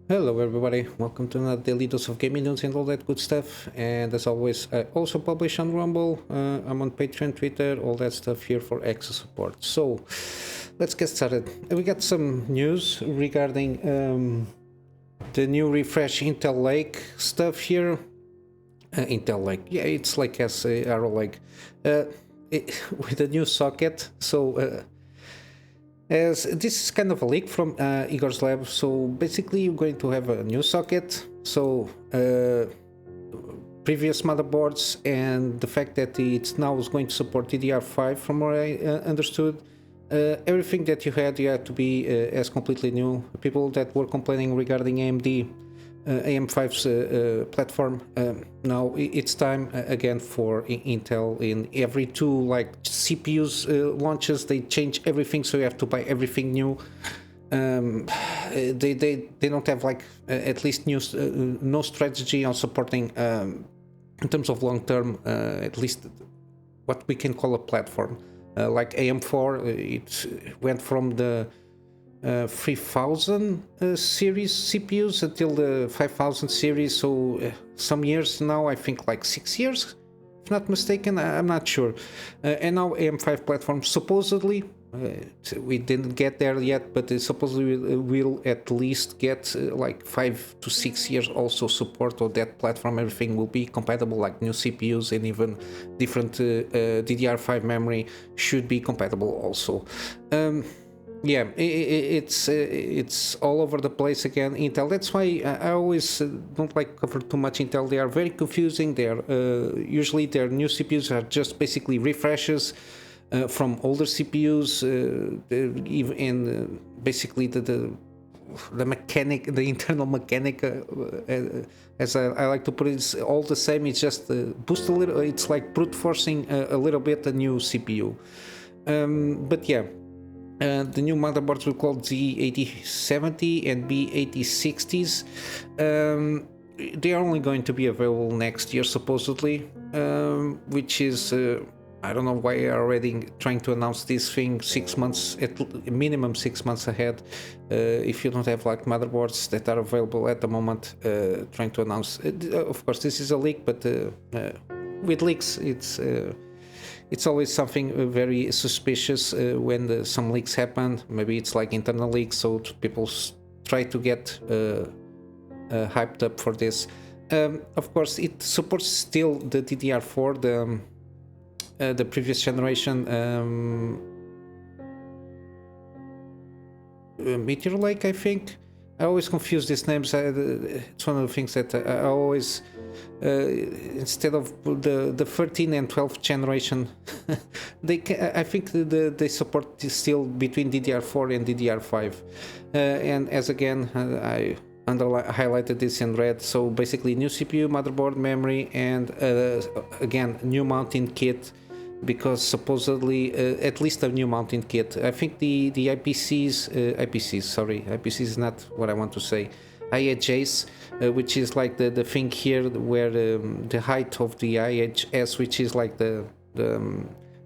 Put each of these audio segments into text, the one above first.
Hello everybody, welcome to another daily dose of gaming news and all that good stuff. And as always, I also publish on Rumble, I'm on Patreon, Twitter, all that stuff here for extra support. So, let's get started. We got some news regarding the new refresh Intel Lake stuff here. Intel Lake, yeah, it's like as Arrow Lake, with a new socket. So, as this is kind of a leak from Igor's lab, so basically you're going to have a new socket. So previous motherboards and the fact that it's now is going to support DDR5 from what I understood. Everything that you had to be as completely new. People that were complaining regarding AMD AM5's platform. Now it's time again for Intel. In every two like CPUs launches, they change everything, so you have to buy everything new. They don't have like at least new no strategy on supporting in terms of long term at least what we can call a platform. Like AM4, it went from the 3000 series CPUs until the 5000 series, so some years now, I think like 6 years, if not mistaken, I'm not sure. And now AM5 platform supposedly, we didn't get there yet, but it supposedly will at least get like 5 to 6 years also support of that platform. Everything will be compatible, like new CPUs and even different DDR5 memory should be compatible also. Yeah, it's all over the place again, Intel. That's why I always don't like cover too much Intel. They are very confusing. They are usually their new CPUs are just basically refreshes from older CPUs, and basically the mechanic, the internal mechanic, as I like to put it, is all the same. It's just boost a little. It's like brute forcing a little bit a new CPU. But yeah. The new motherboards will call Z8070 and B8060s. They are only going to be available next year, supposedly, which is I don't know why they are already trying to announce this thing 6 months, at minimum 6 months ahead. If you don't have like motherboards that are available at the moment, trying to announce. Of course, this is a leak, but with leaks, it's always something very suspicious when some leaks happen. Maybe it's like internal leaks, so people try to get hyped up for this. Of course, it supports still the DDR4, the previous generation Meteor Lake, I think. I always confuse these names. It's one of the things that I always, instead of the 13th and 12th generation, I think they support still between DDR4 and DDR5. And as again, I highlighted this in red. So basically, new CPU, motherboard, memory, and again, new mounting kit. Because supposedly at least a new mounting kit. I think the IPCs is not what I want to say. IHS, which is like the thing here where the height of the IHS, which is like the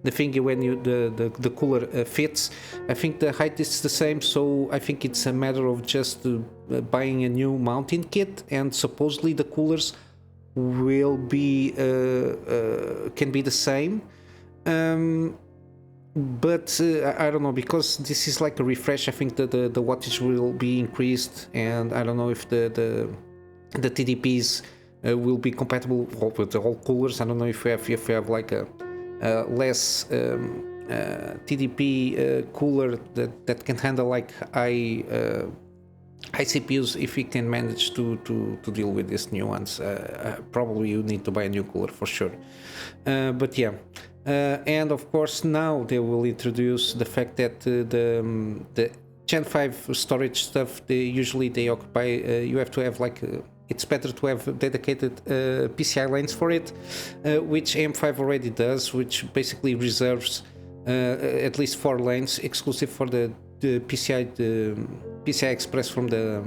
thing when you the cooler fits. I think the height is the same, so I think it's a matter of just buying a new mounting kit, and supposedly the coolers will be can be the same. But I don't know, because this is like a refresh. I think that the wattage will be increased, and I don't know if the TDPs will be compatible with the whole coolers. I don't know if you have like a less TDP cooler that can handle like high CPUs. If we can manage to deal with these new ones, probably you need to buy a new cooler for sure. But yeah. And of course now they will introduce the fact that the Gen 5 storage stuff, they occupy, you have to have like it's better to have dedicated PCI lanes for it, which AM5 already does, which basically reserves at least 4 lanes exclusive for the PCI Express from the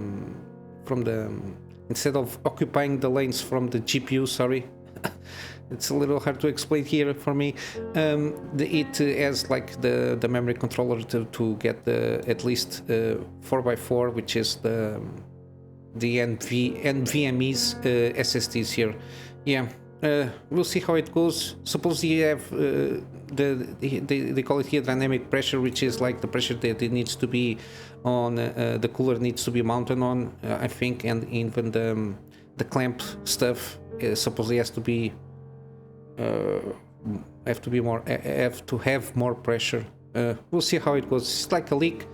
instead of occupying the lanes from the GPU. Sorry. It's a little hard to explain here for me. It has like the memory controller to get the at least 4x4, which is the NVMe's SSDs here. Yeah, we'll see how it goes. Suppose you have they call it here dynamic pressure, which is like the pressure that it needs to be on the cooler needs to be mounted on, I think, and even the clamp stuff supposedly has to be have to have more pressure. We'll see how it goes. It's like a leak,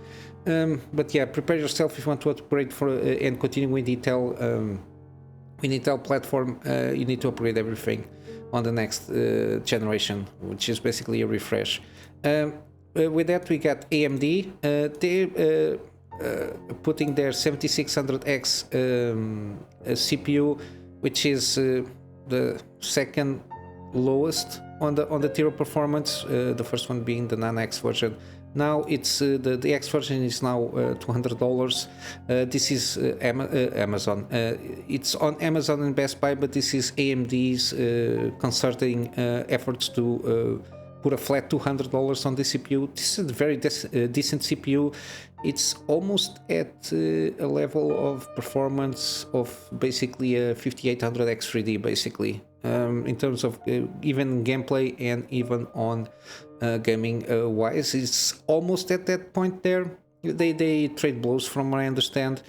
but yeah, prepare yourself if you want to upgrade for and continue with Intel platform. You need to upgrade everything on the next generation, which is basically a refresh. With that, we got AMD. They're putting their 7600X CPU, which is the second lowest on the tier of performance. The first one being the non-X version. Now it's the X version is now $200. This is Amazon. It's on Amazon and Best Buy, but this is AMD's concerting efforts to put a flat $200 on the CPU. This is a very decent CPU. It's almost at a level of performance of basically a 5800X3D, basically, in terms of even gameplay and even on gaming wise. It's almost at that point there. They trade blows from what I understand,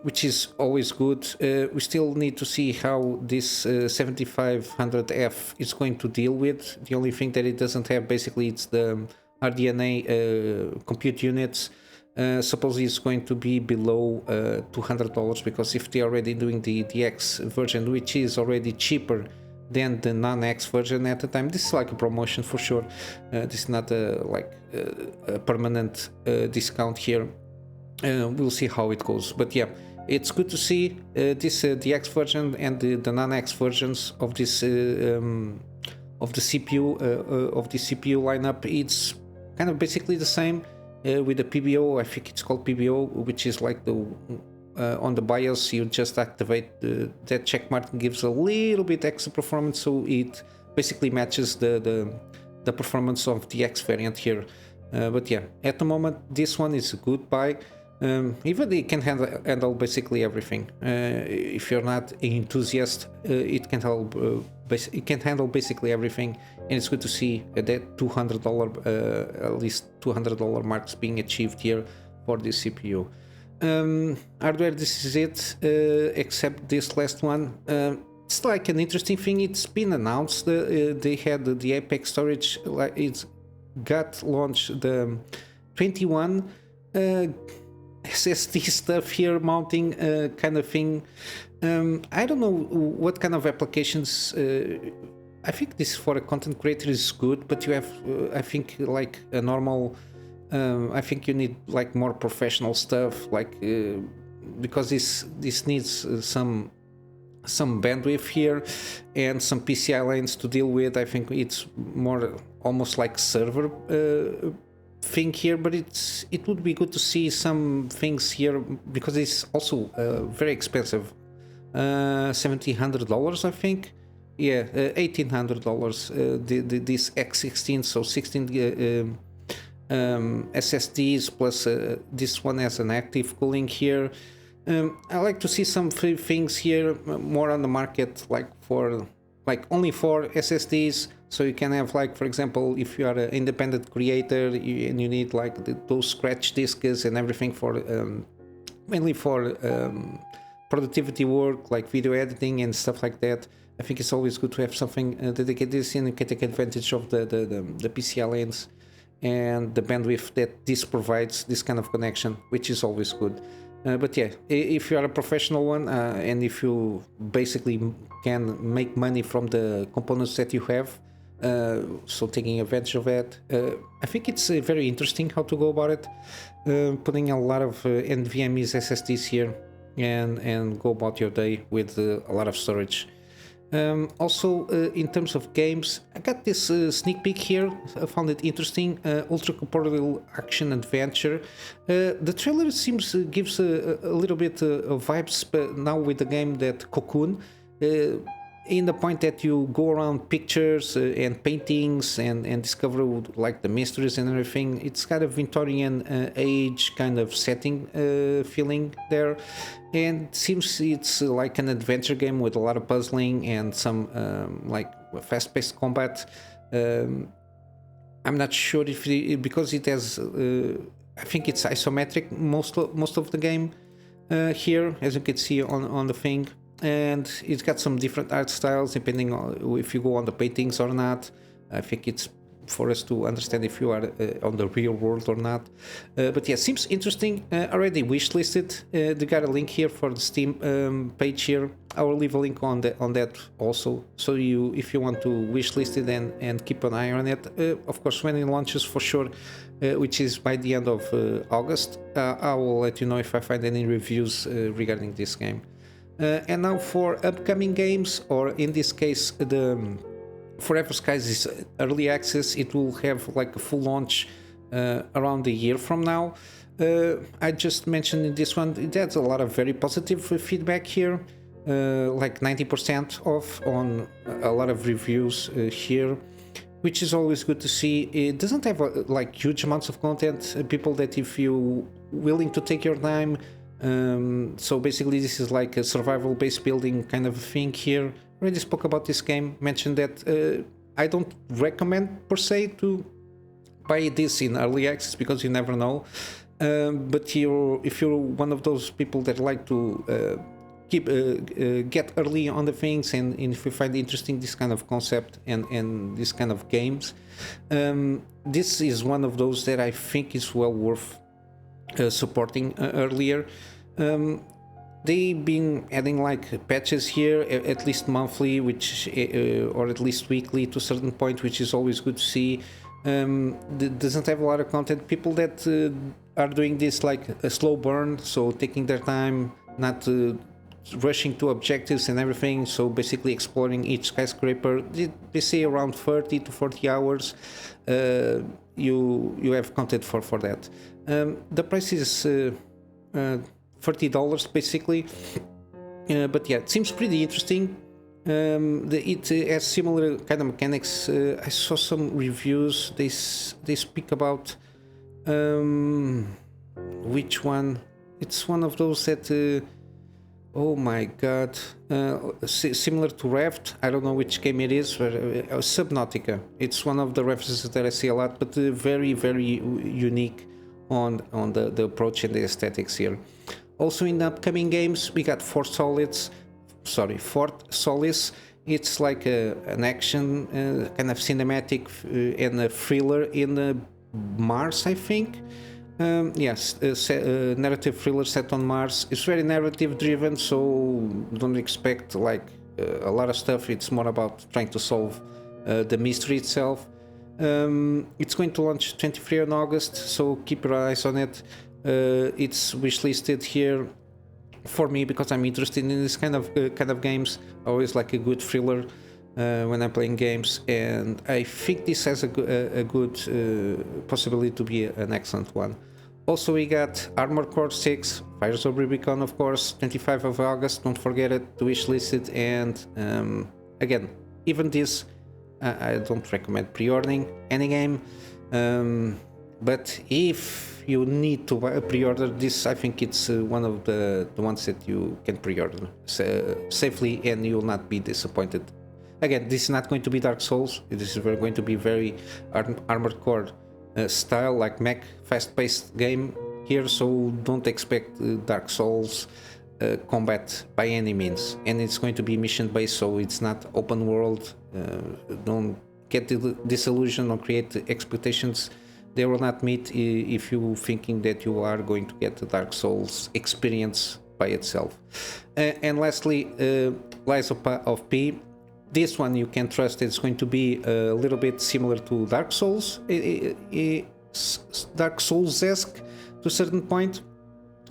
which is always good. We still need to see how this 7500F is going to deal with. The only thing that it doesn't have basically it's the RDNA compute units. Supposedly it's going to be below $200, because if they're already doing the X version, which is already cheaper than the non-X version at the time, this is like a promotion for sure. This is not a permanent discount here. We'll see how it goes, but yeah, it's good to see the X version and the non-X versions of this of the CPU lineup. It's kind of basically the same with the PBO. I think it's called PBO, which is like the on the BIOS you just activate that check mark, gives a little bit extra performance, so it basically matches the performance of the X variant here. But yeah, at the moment this one is a good buy. Even it can handle basically everything. If you're not an enthusiast, it can handle basically everything, and it's good to see that $200 at least $200 marks being achieved here for this CPU. Hardware, this is it, except this last one. It's like an interesting thing. It's been announced. They had the Apex storage. It's got launched the 21 SSD stuff here, mounting kind of thing. I don't know what kind of applications. I think this for a content creator is good, but you have I think like a normal. I think you need like more professional stuff, like because this needs some bandwidth here and some PCI lanes to deal with. I think it's more almost like server thing here, but it would be good to see some things here, because it's also very expensive. $1,700, I think. Yeah, $1,800. This X16, so 16 SSDs plus this one has an active cooling here. I like to see some free things here more on the market, like only for SSDs, so you can have, like, for example, if you are an independent creator and you need like those scratch discs and everything for mainly for productivity work, like video editing and stuff like that. I think it's always good to have something dedicated to this, and you can take advantage of the PCI lanes and the bandwidth that this provides, this kind of connection, which is always good. But yeah, if you are a professional one and if you basically can make money from the components that you have, so taking advantage of that, I think it's very interesting how to go about it, putting a lot of NVMe's SSDs here and go about your day with a lot of storage. Also, in terms of games, I got this sneak peek here. I found it interesting. Ultra-corporeal action adventure. The trailer gives a little bit of vibes, but now with the game that Cocoon. in the point that you go around pictures and paintings and discover like the mysteries and everything. It's kind of Victorian age kind of setting feeling there, and seems it's like an adventure game with a lot of puzzling and some like fast-paced combat. I'm not sure if because it has I think it's isometric most of the game here, as you can see on the thing. And it's got some different art styles depending on if you go on the paintings or not. I think it's for us to understand if you are on the real world or not. But yeah, seems interesting. Already wishlisted. They got a link here for the Steam page here. I will leave a link on that also. So if you want to wishlist it and keep an eye on it, of course when it launches for sure, which is by the end of August, I will let you know if I find any reviews regarding this game. And now for upcoming games, or in this case the Forever Skies is early access. It will have like a full launch around a year from now. I just mentioned in this one, it has a lot of very positive feedback here, like 90% off on a lot of reviews here, which is always good to see. It doesn't have like huge amounts of content. People that if you willing to take your time. So basically this is like a survival based building kind of thing here. Already spoke about this game, mentioned that I don't recommend per se to buy this in early access because you never know, but if you're one of those people that like to get early on the things, and if you find interesting this kind of concept and this kind of games, this is one of those that I think is well worth supporting earlier. They've been adding like patches here at least monthly, which or at least weekly to a certain point, which is always good to see. Doesn't have a lot of content. People that are doing this like a slow burn, so taking their time, not rushing to objectives and everything, so basically exploring each skyscraper. They say around 30 to 40 hours you have content for that. The price is $30 basically, but yeah, it seems pretty interesting. It has similar kind of mechanics. I saw some reviews, they speak about which one. It's one of those that oh my god, similar to Raft. I don't know which game it is, but Subnautica. It's one of the references that I see a lot, but very unique on the approach and the aesthetics here. Also in the upcoming games we got Fort Solis. It's like an action kind of cinematic and a thriller in Mars, I think. Yes, narrative thriller set on Mars. It's very narrative driven, so don't expect like a lot of stuff. It's more about trying to solve the mystery itself. It's going to launch 23 on August, so keep your eyes on it. It's wishlisted here for me because I'm interested in this kind of games. I always like a good thriller when I'm playing games, and I think this has a good possibility to be an excellent one. Also we got Armored Core 6, Fires of Rubicon, of course, 25 of August, don't forget it, to wishlist it. And again, even this I don't recommend pre-ordering any game, but if you need to pre-order this, I think it's one of the ones that you can pre-order safely and you will not be disappointed. Again, this is not going to be Dark Souls. This is going to be very Armored Core style, like mech fast-paced game here, so don't expect Dark Souls combat by any means. And it's going to be mission-based, so it's not open world. Don't get the disillusion or create expectations they will not meet if you thinking that you are going to get the Dark Souls experience by itself. And lastly, Lies of P. This one you can trust it's going to be a little bit similar to Dark Souls, Dark Souls-esque to a certain point.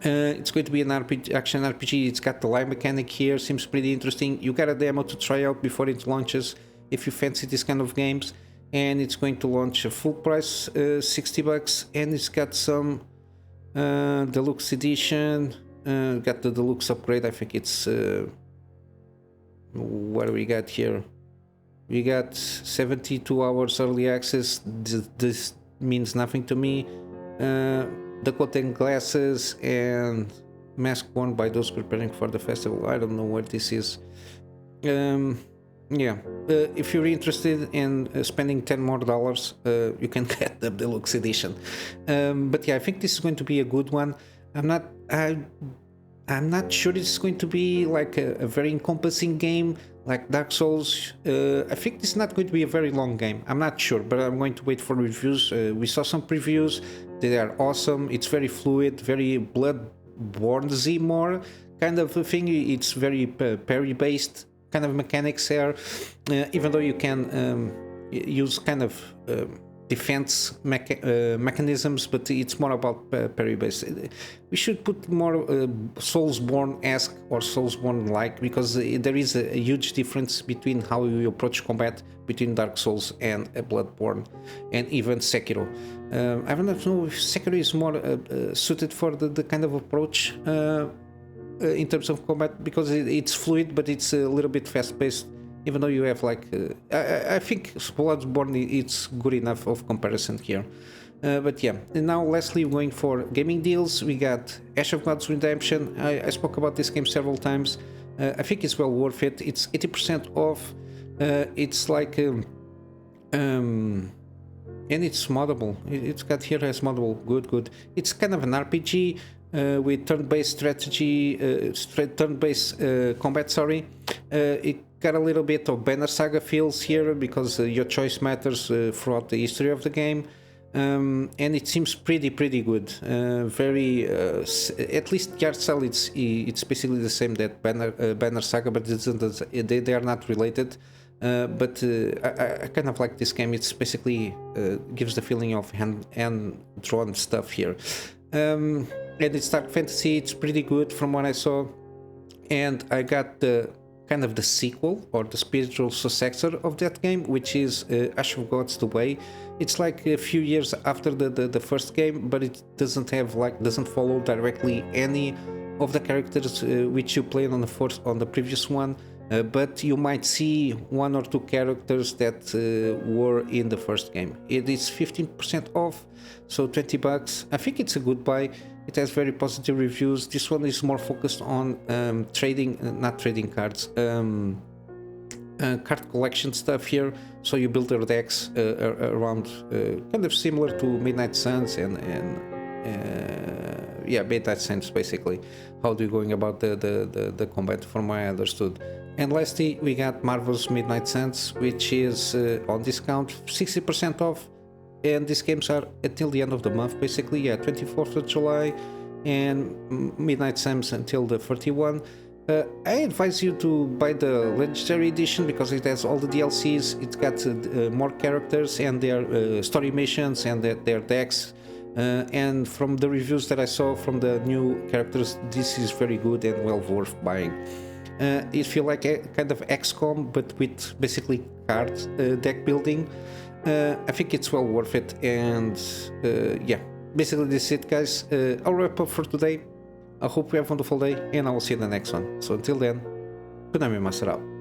It's going to be an action RPG. It's got the live mechanic here, seems pretty interesting. You got a demo to try out before it launches if you fancy this kind of games. And it's going to launch a full price, $60, and it's got some deluxe edition. Got the deluxe upgrade. I think it's what do we got here? We got 72 hours early access. This means nothing to me. The cotton glasses and mask worn by those preparing for the festival. I don't know what this is. Yeah, if you're interested in spending $10 more, you can get the deluxe edition. But yeah, I think this is going to be a good one. I'm not sure it's going to be like a very encompassing game like Dark Souls. I think this is not going to be a very long game. I'm not sure, but I'm going to wait for reviews. We saw some previews. They are awesome. It's very fluid, very Bloodborne-y more kind of a thing. It's very parry-based kind of mechanics here, even though you can use kind of defense mechanisms, but it's more about parry based. We should put more Soulsborne-esque or Soulsborne-like, because there is a huge difference between how you approach combat between Dark Souls and Bloodborne, and even Sekiro. I don't know if Sekiro is more suited for the kind of approach in terms of combat, because it's fluid, but it's a little bit fast-paced, even though you have like I think Bloodborne, it's good enough of comparison here. But yeah, and now lastly, going for gaming deals, we got Ash of God's Redemption. I spoke about this game several times. I think it's well worth it. It's 80% off. It's like and it's moddable. It's got here as moddable. Good. It's kind of an RPG with turn-based strategy, turn-based combat. Sorry, it got a little bit of Banner Saga feels here, because your choice matters throughout the history of the game, and it seems pretty good. Very, at least the art style, it's basically the same that Banner Saga, but they are not related. But I kind of like this game. It's basically gives the feeling of hand-drawn stuff here. And it's dark fantasy. It's pretty good from what I saw, and I got the kind of the sequel or the spiritual successor of that game, which is Ash of Gods: The Way. It's like a few years after the first game, but it doesn't follow directly any of the characters which you played on the previous one. But you might see one or two characters that were in the first game. It is 15% off, so $20. I think it's a good buy. It has very positive reviews. This one is more focused on not trading cards, card collection stuff here. So you build your decks around, kind of similar to Midnight Suns and Midnight Suns basically. How do you going about the combat, from what I understood. And lastly, we got Marvel's Midnight Suns, which is on discount, 60% off. And these games are until the end of the month, basically, 24th of July, and Midnight Suns until the 31. I advise you to buy the Legendary Edition, because it has all the DLCs, it's got more characters and their story missions and their decks. And from the reviews that I saw from the new characters, this is very good and well worth buying. If you like a kind of XCOM, but with basically card deck building, I think it's well worth it. And basically this is it, guys. I'll wrap up for today. I hope you have a wonderful day, and I will see you in the next one. So until then, Kunamy Master out.